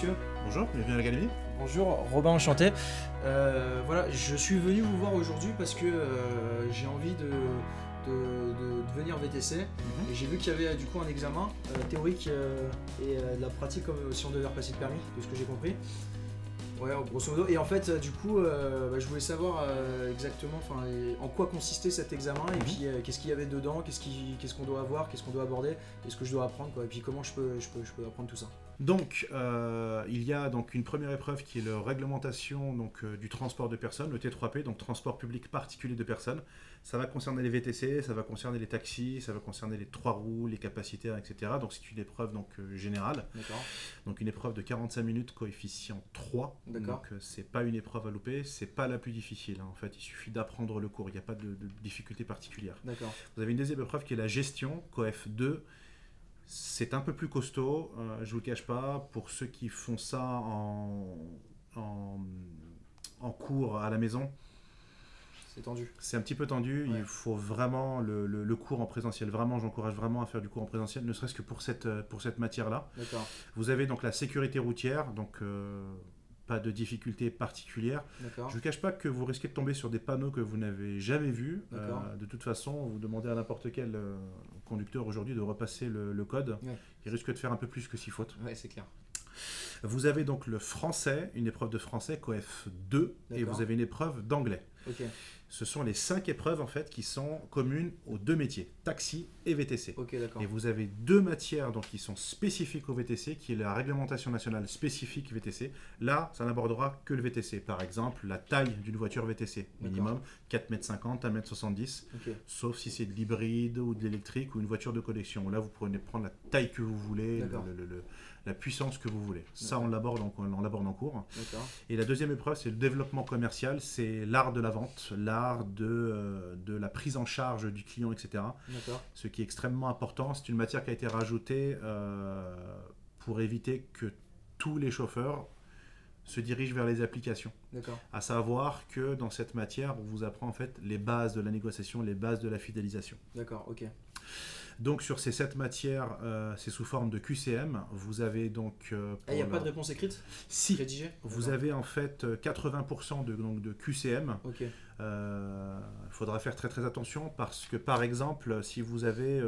monsieur. Bonjour, bienvenue à l'Académie. Bonjour, Robin, enchanté. Voilà, je suis venu vous voir aujourd'hui parce que j'ai envie de devenir VTC. Et j'ai vu qu'il y avait du coup un examen théorique et de la pratique comme si on devait repasser le permis, de ce que j'ai compris. Ouais, grosso modo. Et en fait, du coup, je voulais savoir exactement en quoi consistait cet examen et puis qu'est-ce qu'il y avait dedans, qu'est-ce qu'on doit avoir, qu'est-ce qu'on doit aborder, et ce que je dois apprendre, quoi. Et puis comment je peux apprendre tout ça. Donc, il y a donc une première épreuve qui est la réglementation du transport de personnes, le T3P, donc transport public particulier de personnes. Ça va concerner les VTC, ça va concerner les taxis, ça va concerner les 3 roues, les capacitaires, etc. Donc c'est une épreuve générale. D'accord. Donc une épreuve de 45 minutes, coefficient 3. D'accord. Donc c'est pas une épreuve à louper, c'est pas la plus difficile. En fait, il suffit d'apprendre le cours, il n'y a pas de difficulté particulière. D'accord. Vous avez une deuxième épreuve qui est la gestion, coef 2. C'est un peu plus costaud, je ne vous le cache pas. Pour ceux qui font ça en cours à la maison, C'est tendu. c'est un petit peu tendu. Ouais. Il faut vraiment le cours en présentiel. Vraiment, j'encourage vraiment à faire du cours en présentiel, ne serait-ce que pour cette matière-là. D'accord. Vous avez donc la sécurité routière, donc pas de difficulté particulière. D'accord. Je ne vous cache pas que vous risquez de tomber sur des panneaux que vous n'avez jamais vus. D'accord. De toute façon, vous demandez à n'importe quel conducteur aujourd'hui de repasser le code. Ouais. Il risque de faire un peu plus que 6 fautes. Ouais, c'est clair. Vous avez donc le français, une épreuve de français, coef 2, et D'accord. vous avez une épreuve d'anglais. Ok. Ce sont les 5 épreuves en fait qui sont communes aux deux métiers, taxi et VTC. Ok, d'accord. Et vous avez 2 matières donc, qui sont spécifiques au VTC, qui est la réglementation nationale spécifique VTC. Là, ça n'abordera que le VTC. Par exemple, la taille d'une voiture VTC, minimum 4,50 m, 1m70, Ok. sauf si c'est de l'hybride ou de l'électrique ou une voiture de collection. Là, vous pouvez prendre la taille que vous voulez, D'accord. la puissance que vous voulez. Ça, D'accord. on l'aborde en cours. D'accord. Et la deuxième épreuve, c'est le développement commercial, c'est l'art de la vente, l'art de la prise en charge du client, etc. D'accord. Ce qui est extrêmement important. C'est une matière qui a été rajoutée pour éviter que tous les chauffeurs se dirigent vers les applications. D'accord. À savoir que dans cette matière, on vous apprend en fait les bases de la négociation, les bases de la fidélisation. D'accord. Ok. Donc sur ces 7 matières, c'est sous forme de QCM. Vous avez donc... Il n'y a pas de réponse écrite Si, rédigée? vous D'accord. avez en fait 80% de QCM. Ok. Il faudra faire très très attention parce que par exemple, si vous avez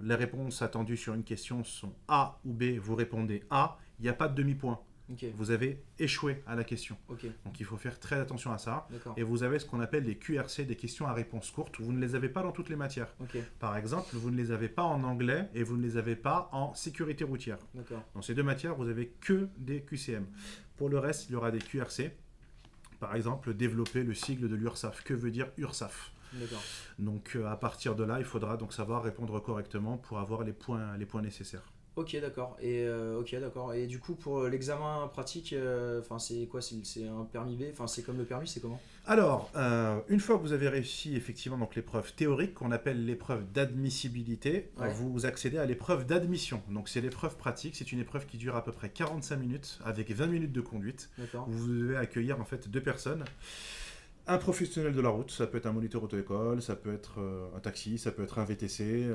les réponses attendues sur une question sont A ou B, vous répondez A, il n'y a pas de demi-point. Ok. Vous avez échoué à la question. Ok. Donc il faut faire très attention à ça. D'accord. Et vous avez ce qu'on appelle les QRC, des questions à réponse courte. Vous ne les avez pas dans toutes les matières. Ok. Par exemple, vous ne les avez pas en anglais et vous ne les avez pas en sécurité routière. D'accord. Dans ces 2 matières, vous avez que des QCM. Pour le reste, il y aura des QRC. Par exemple, développer le sigle de l'URSSAF. Que veut dire URSSAF? D'accord. Donc à partir de là, il faudra donc savoir répondre correctement pour avoir les points nécessaires. Ok, d'accord. Et du coup, pour l'examen pratique, c'est quoi? C'est un permis B? Enfin, c'est comme le permis, c'est comment? Alors, une fois que vous avez réussi effectivement donc l'épreuve théorique qu'on appelle l'épreuve d'admissibilité, Ouais. vous accédez à l'épreuve d'admission. Donc c'est l'épreuve pratique, c'est une épreuve qui dure à peu près 45 minutes avec 20 minutes de conduite. D'accord. Où vous devez accueillir en fait 2 personnes. Un professionnel de la route, ça peut être un moniteur auto-école, ça peut être un taxi, ça peut être un VTC,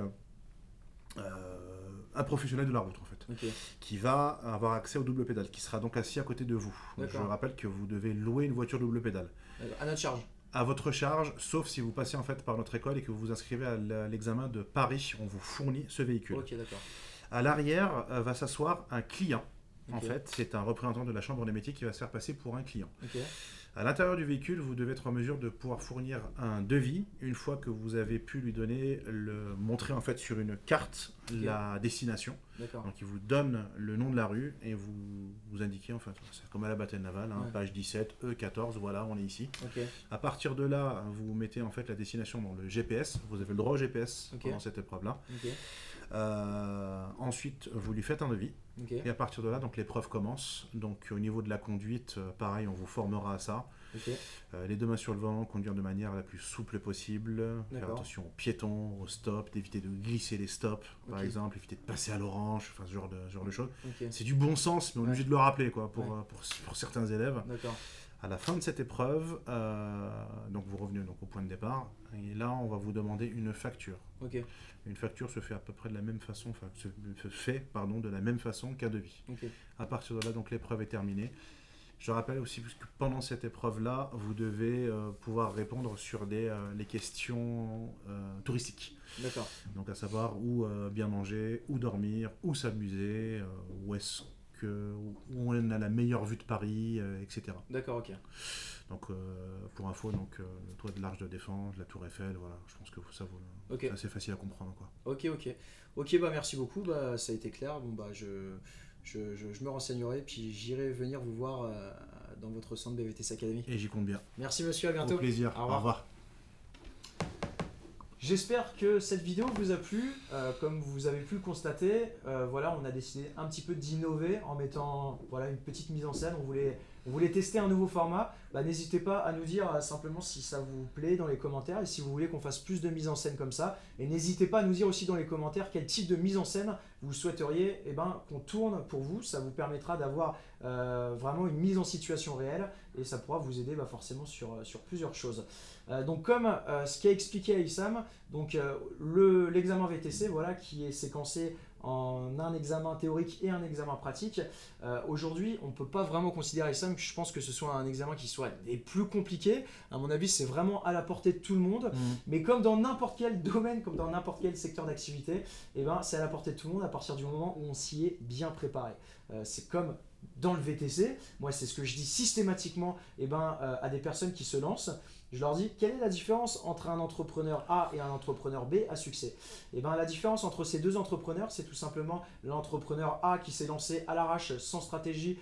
un professionnel de la route en fait, Ok. qui va avoir accès au double pédale, qui sera donc assis à côté de vous. Donc, je D'accord. rappelle que vous devez louer une voiture double pédale. À notre charge. À votre charge, sauf si vous passez en fait par notre école et que vous vous inscrivez à l'examen de Paris, on vous fournit ce véhicule. Ok, d'accord. À l'arrière va s'asseoir un client. En Ok. fait, c'est un représentant de la Chambre des métiers qui va se faire passer pour un client. Ok. À l'intérieur du véhicule, vous devez être en mesure de pouvoir fournir un devis une fois que vous avez pu lui montrer en fait sur une carte la destination. D'accord. Donc il vous donne le nom de la rue et vous indiquez, enfin c'est comme à la bataille navale, Ouais. page 17, E14, voilà, on est ici. Ok. À partir de là, vous mettez en fait la destination dans le GPS, vous avez le droit au GPS Ok. pendant cette épreuve-là. Ok. Ensuite, vous lui faites un devis. Ok. Et à partir de là, donc l'épreuve commence. Donc au niveau de la conduite, pareil, on vous formera à ça. Ok. Les 2 mains sur le volant, conduire de manière la plus souple possible. Faire D'accord. attention aux piétons, aux stops, d'éviter de glisser les stops, par Ok. exemple, éviter de passer à l'orange, enfin ce genre de choses. Ok. C'est du bon sens, mais on est Ouais. obligé de le rappeler quoi, pour, Ouais. pour certains élèves. D'accord. À la fin de cette épreuve, donc vous revenez donc au point de départ, et là on va vous demander une facture. Ok. Une facture se fait à peu près de la même façon, de la même façon qu'un devis. Ok. À partir de là, donc l'épreuve est terminée. Je rappelle aussi que pendant cette épreuve-là, vous devez pouvoir répondre sur les questions touristiques. D'accord. Donc à savoir où bien manger, où dormir, où s'amuser, où on a la meilleure vue de Paris, etc. D'accord, ok. Donc pour info, donc, le toit de l'Arc de Défense, la Tour Eiffel, voilà, je pense que c'est assez facile à comprendre, quoi. Ok. Ok, bah merci beaucoup, bah ça a été clair. Bon bah je me renseignerai, puis j'irai venir vous voir dans votre centre BVTC Academy. Et j'y compte bien. Merci monsieur, à bientôt. Au plaisir. Au revoir. Au revoir. J'espère que cette vidéo vous a plu. Comme vous avez pu le constater, voilà, on a décidé un petit peu d'innover en mettant voilà, une petite mise en scène. On voulait tester un nouveau format. Bah, n'hésitez pas à nous dire simplement si ça vous plaît dans les commentaires et si vous voulez qu'on fasse plus de mise en scène comme ça. Et n'hésitez pas à nous dire aussi dans les commentaires quel type de mise en scène vous souhaiteriez qu'on tourne pour vous. Ça vous permettra d'avoir vraiment une mise en situation réelle et ça pourra vous aider forcément sur plusieurs choses. Donc comme ce qu'a expliqué Aïssam, donc l'examen VTC voilà, qui est séquencé en un examen théorique et un examen pratique. Aujourd'hui, on ne peut pas vraiment considérer ça, je pense que ce soit un examen qui soit des plus compliqués. À mon avis, c'est vraiment à la portée de tout le monde. Mais comme dans n'importe quel domaine, comme dans n'importe quel secteur d'activité, c'est à la portée de tout le monde à partir du moment où on s'y est bien préparé. C'est comme dans le VTC, moi c'est ce que je dis systématiquement à des personnes qui se lancent. Je leur dis, quelle est la différence entre un entrepreneur A et un entrepreneur B à succès? La différence entre ces deux entrepreneurs, c'est tout simplement l'entrepreneur A qui s'est lancé à l'arrache, sans stratégie,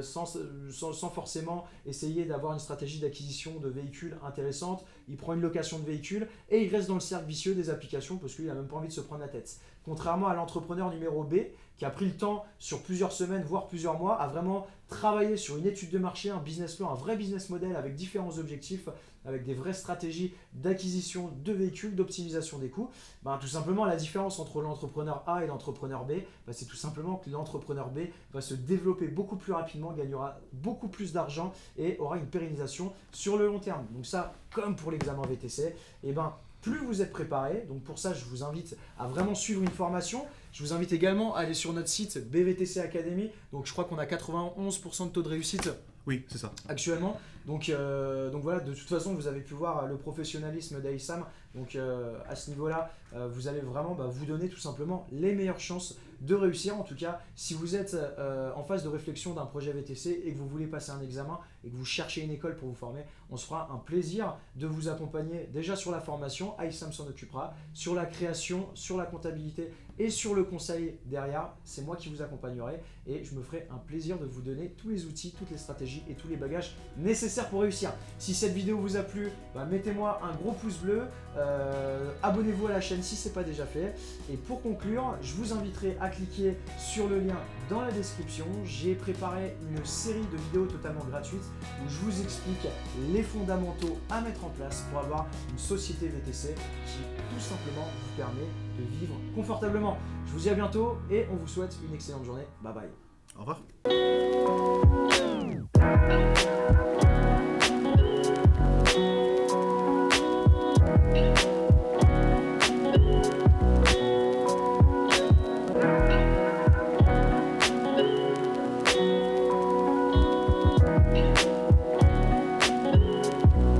sans forcément essayer d'avoir une stratégie d'acquisition de véhicules intéressante. Il prend une location de véhicules et il reste dans le cercle vicieux des applications parce qu'il n'a même pas envie de se prendre la tête. Contrairement à l'entrepreneur numéro B qui a pris le temps sur plusieurs semaines, voire plusieurs mois, à vraiment travailler sur une étude de marché, un business plan, un vrai business model avec différents objectifs, avec des vraies stratégies d'acquisition de véhicules, d'optimisation des coûts. Tout simplement, la différence entre l'entrepreneur A et l'entrepreneur B, c'est tout simplement que l'entrepreneur B va se développer beaucoup plus rapidement, gagnera beaucoup plus d'argent et aura une pérennisation sur le long terme. Donc ça, comme pour l'examen VTC, plus vous êtes préparé, donc pour ça je vous invite à vraiment suivre une formation. Je vous invite également à aller sur notre site BVTC Academy, donc je crois qu'on a 91% de taux de réussite. Oui, c'est ça. Actuellement. Donc voilà, de toute façon, vous avez pu voir le professionnalisme d'Aïssam. Donc à ce niveau-là, vous allez vraiment vous donner tout simplement les meilleures chances de réussir. En tout cas, si vous êtes en phase de réflexion d'un projet VTC et que vous voulez passer un examen et que vous cherchez une école pour vous former, on se fera un plaisir de vous accompagner déjà sur la formation. Aïssam s'en occupera, sur la création, sur la comptabilité et sur le conseil derrière. C'est moi qui vous accompagnerai et je me ferai un plaisir de vous donner tous les outils, toutes les stratégies et tous les bagages nécessaires pour réussir. Si cette vidéo vous a plu, mettez-moi un gros pouce bleu, abonnez-vous à la chaîne si ce n'est pas déjà fait. Et pour conclure, je vous inviterai à cliquer sur le lien dans la description. J'ai préparé une série de vidéos totalement gratuites où je vous explique les fondamentaux à mettre en place pour avoir une société VTC qui tout simplement vous permet de vivre confortablement. Je vous dis à bientôt et on vous souhaite une excellente journée. Bye bye. Au revoir.